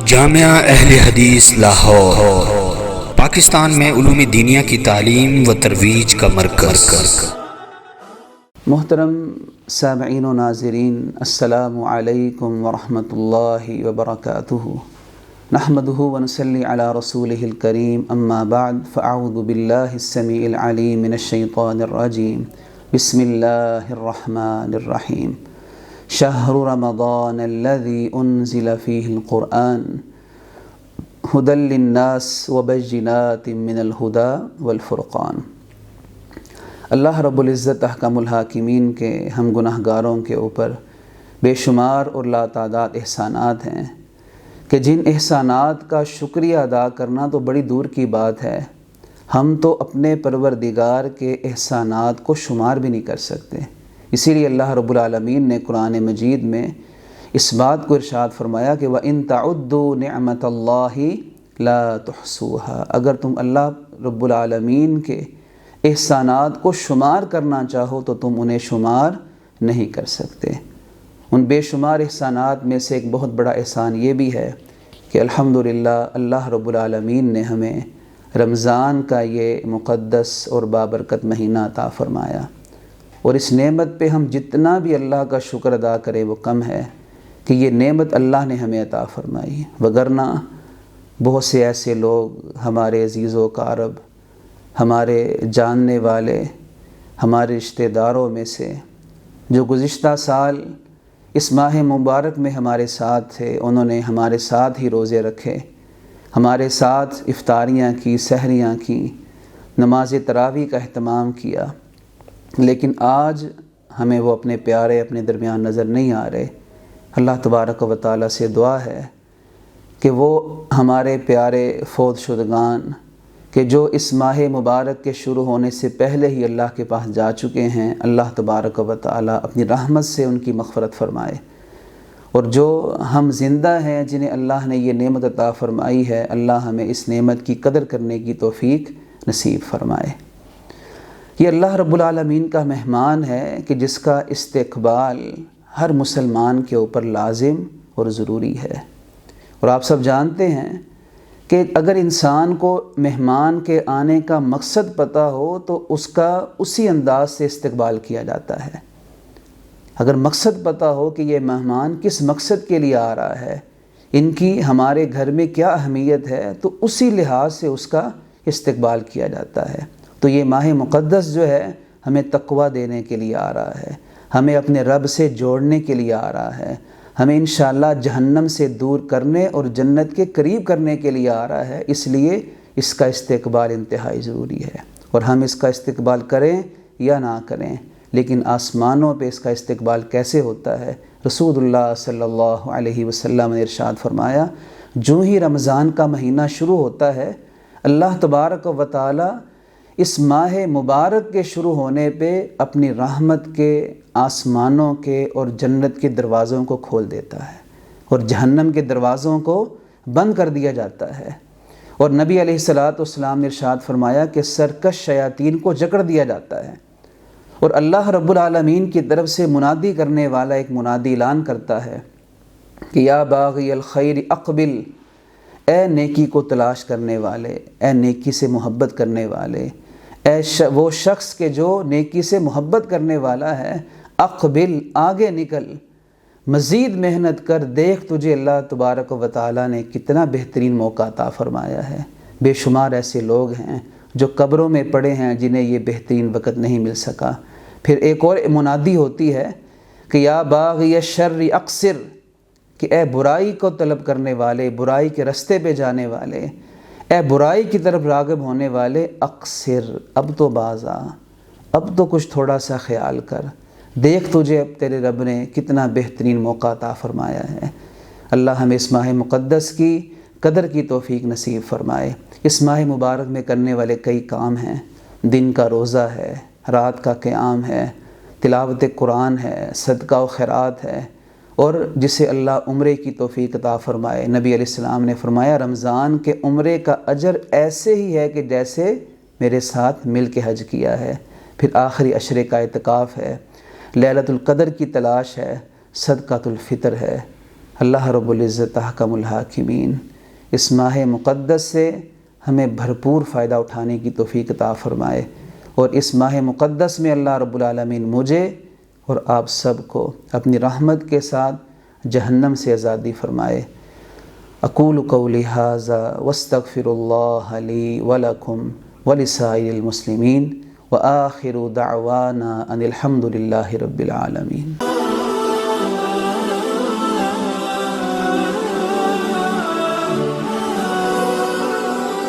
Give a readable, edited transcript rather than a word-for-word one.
جامعہ اہل حدیث لاہور پاکستان میں علوم دینیہ کی تعلیم و ترویج کا مرکز۔ محترم سامعین و ناظرین، السلام علیکم ورحمۃ اللہ وبرکاتہ۔ نحمده ونصلی علی رسولہ الکریم، اما بعد فاعوذ باللہ السمیع العلیم من الشیطان الرجیم، بسم اللہ الرحمن الرحیم۔ شہر رمضان الذی انزل فیہ القرآن ھدی للناس وبینات من الھدی والفرقان۔ اللہ رب العزت احکم الحاکمین کے ہم گناہ گاروں کے اوپر بے شمار اور لاتعداد احسانات ہیں کہ جن احسانات کا شکریہ ادا کرنا تو بڑی دور کی بات ہے، ہم تو اپنے پروردگار کے احسانات کو شمار بھی نہیں کر سکتے۔ اسی لیے اللہ رب العالمین نے قرآن مجید میں اس بات کو ارشاد فرمایا کہ وَإِن تَعُدُّوا نِعْمَةَ اللَّهِ لَا تُحْصُوهَا، اگر تم اللہ رب العالمین کے احسانات کو شمار کرنا چاہو تو تم انہیں شمار نہیں کر سکتے۔ ان بے شمار احسانات میں سے ایک بہت بڑا احسان یہ بھی ہے کہ الحمدللہ اللہ رب العالمین نے ہمیں رمضان کا یہ مقدس اور بابرکت مہینہ عطا فرمایا، اور اس نعمت پہ ہم جتنا بھی اللہ کا شکر ادا کریں وہ کم ہے کہ یہ نعمت اللہ نے ہمیں عطا فرمائی، وگرنہ بہت سے ایسے لوگ ہمارے عزیز و اقارب، ہمارے جاننے والے، ہمارے رشتہ داروں میں سے جو گزشتہ سال اس ماہ مبارک میں ہمارے ساتھ تھے، انہوں نے ہمارے ساتھ ہی روزے رکھے، ہمارے ساتھ افطاریاں کی، سحریاں کی، نماز تراویح کا اہتمام کیا، لیکن آج ہمیں وہ اپنے پیارے اپنے درمیان نظر نہیں آ رہے۔ اللہ تبارک و تعالیٰ سے دعا ہے کہ وہ ہمارے پیارے فوت شدگان کہ جو اس ماہ مبارک کے شروع ہونے سے پہلے ہی اللہ کے پاس جا چکے ہیں، اللہ تبارک و تعالیٰ اپنی رحمت سے ان کی مغفرت فرمائے، اور جو ہم زندہ ہیں جنہیں اللہ نے یہ نعمت عطا فرمائی ہے، اللہ ہمیں اس نعمت کی قدر کرنے کی توفیق نصیب فرمائے۔ یہ اللہ رب العالمین کا مہمان ہے کہ جس کا استقبال ہر مسلمان کے اوپر لازم اور ضروری ہے، اور آپ سب جانتے ہیں کہ اگر انسان کو مہمان کے آنے کا مقصد پتہ ہو تو اس کا اسی انداز سے استقبال کیا جاتا ہے۔ اگر مقصد پتہ ہو کہ یہ مہمان کس مقصد کے لیے آ رہا ہے، ان کی ہمارے گھر میں کیا اہمیت ہے، تو اسی لحاظ سے اس کا استقبال کیا جاتا ہے۔ تو یہ ماہ مقدس جو ہے ہمیں تقویٰ دینے کے لیے آ رہا ہے، ہمیں اپنے رب سے جوڑنے کے لیے آ رہا ہے، ہمیں انشاءاللہ جہنم سے دور کرنے اور جنت کے قریب کرنے کے لیے آ رہا ہے، اس لیے اس کا استقبال انتہائی ضروری ہے، اور ہم اس کا استقبال کریں یا نہ کریں، لیکن آسمانوں پہ اس کا استقبال کیسے ہوتا ہے؟ رسول اللہ صلی اللہ علیہ وسلم نے ارشاد فرمایا، جو ہی رمضان کا مہینہ شروع ہوتا ہے، اللہ تبارک و تعالی اس ماہ مبارک کے شروع ہونے پہ اپنی رحمت کے، آسمانوں کے اور جنت کے دروازوں کو کھول دیتا ہے، اور جہنم کے دروازوں کو بند کر دیا جاتا ہے، اور نبی علیہ السلام نے ارشاد فرمایا کہ سرکش شیاطین کو جکڑ دیا جاتا ہے، اور اللہ رب العالمین کی طرف سے منادی کرنے والا ایک منادی اعلان کرتا ہے کہ یا باغی الخیر اقبل، اے نیکی کو تلاش کرنے والے، اے نیکی سے محبت کرنے والے، وہ شخص کہ جو نیکی سے محبت کرنے والا ہے، اقبل، آگے نکل، مزید محنت کر، دیکھ تجھے اللہ تبارک و تعالیٰ نے کتنا بہترین موقع عطا فرمایا ہے۔ بے شمار ایسے لوگ ہیں جو قبروں میں پڑے ہیں جنہیں یہ بہترین وقت نہیں مل سکا۔ پھر ایک اور منادی ہوتی ہے کہ یا باغی الشر اقصر، کہ اے برائی کو طلب کرنے والے، برائی کے رستے پہ جانے والے، اے برائی کی طرف راغب ہونے والے، اقصر، اب تو باز آ، اب تو کچھ تھوڑا سا خیال کر، دیکھ تجھے اب تیرے رب نے کتنا بہترین موقع عطا فرمایا ہے۔ اللہ ہمیں اس ماہ مقدس کی قدر کی توفیق نصیب فرمائے۔ اس ماہ مبارک میں کرنے والے کئی کام ہیں، دن کا روزہ ہے، رات کا قیام ہے، تلاوت قرآن ہے، صدقہ و خیرات ہے، اور جسے اللہ عمرے کی توفیق عطا فرمائے۔ نبی علیہ السلام نے فرمایا رمضان کے عمرے کا اجر ایسے ہی ہے کہ جیسے میرے ساتھ مل کے حج کیا ہے۔ پھر آخری عشرے کا اعتکاف ہے، لیلۃ القدر کی تلاش ہے، صدقۃ الفطر ہے۔ اللہ رب العزت احکم الحاکمین اس ماہ مقدس سے ہمیں بھرپور فائدہ اٹھانے کی توفیق عطا فرمائے، اور اس ماہ مقدس میں اللہ رب العالمین مجھے اور آپ سب کو اپنی رحمت کے ساتھ جہنم سے آزادی فرمائے۔ اقول قولی ھذا واستغفر اللہ لی ولکم ولسائر المسلمین وآخر دعوانا ان الحمد للہ رب العالمین۔